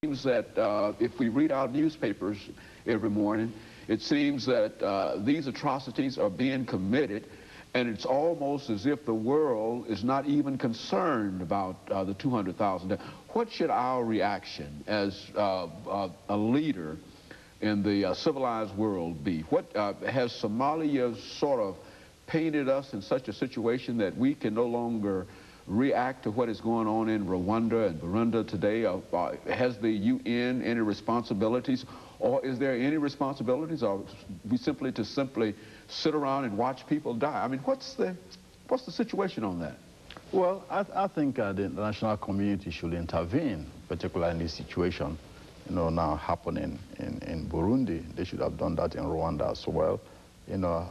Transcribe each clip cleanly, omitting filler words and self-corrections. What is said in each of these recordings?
seems that if we read our newspapers every morning, it seems that these atrocities are being committed, and it's almost as if the world is not even concerned about the 200,000. What should our reaction as a leader in the civilized world be? What has Somalia sort of painted us in such a situation that we can no longer react to what is going on in Rwanda and Burundi today? Has the UN any responsibilities, or is there any responsibilities, or we simply sit around and watch people die? I mean, what's the situation on that? Well, I think the international community should intervene, particularly in this situation, now happening in Burundi. They should have done that in Rwanda as well,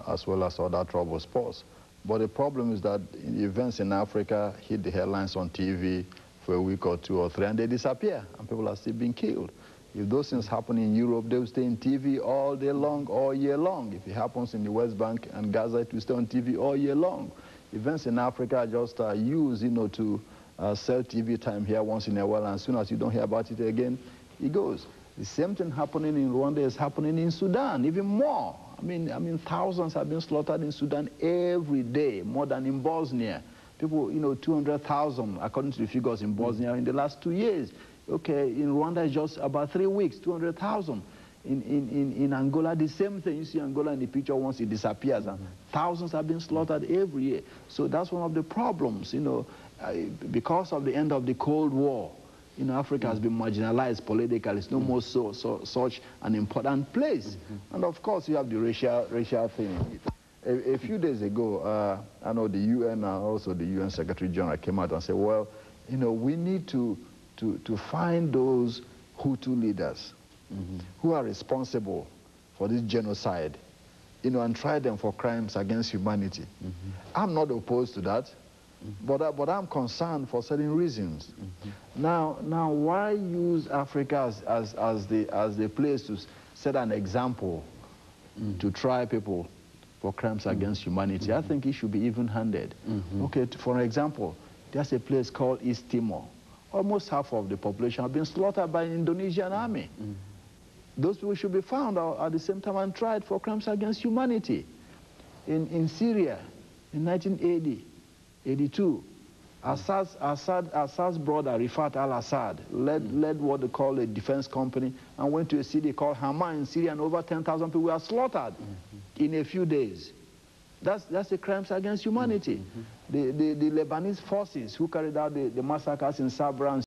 as well as other trouble spots. But the problem is that events in Africa hit the headlines on TV for a week or two or three, and they disappear, and people are still being killed. If those things happen in Europe, they will stay on TV all day long, all year long. If it happens in the West Bank and Gaza, it will stay on TV all year long. Events in Africa are just used, to sell TV time here once in a while, and as soon as you don't hear about it again, it goes. The same thing happening in Rwanda is happening in Sudan, even more. I mean, thousands have been slaughtered in Sudan every day, more than in Bosnia. People, 200,000, according to the figures in Bosnia, in the last 2 years. Okay, in Rwanda, it's just about 3 weeks, 200,000. In Angola, the same thing. You see Angola in the picture once it disappears, and thousands have been slaughtered every year. So that's one of the problems, because of the end of the Cold War. Africa has been marginalized politically. It's no more such an important place. And of course, you have the racial thing. A few days ago, I know the UN and also the UN Secretary General came out and said, well, we need to find those Hutu leaders who are responsible for this genocide, and try them for crimes against humanity. I'm not opposed to that. But I'm concerned for certain reasons. Now, why use Africa as the place to set an example to try people for crimes against humanity? I think it should be even-handed. Okay, for example, there's a place called East Timor. Almost half of the population have been slaughtered by the Indonesian army. Those people should be found at the same time and tried for crimes against humanity. In Syria, in 1980, 82, Assad's brother, Rifat al-Assad, led what they call a defense company and went to a city called Hama in Syria, and over 10,000 people were slaughtered in a few days. That's the crimes against humanity. The Lebanese forces who carried out the massacres in Sabra and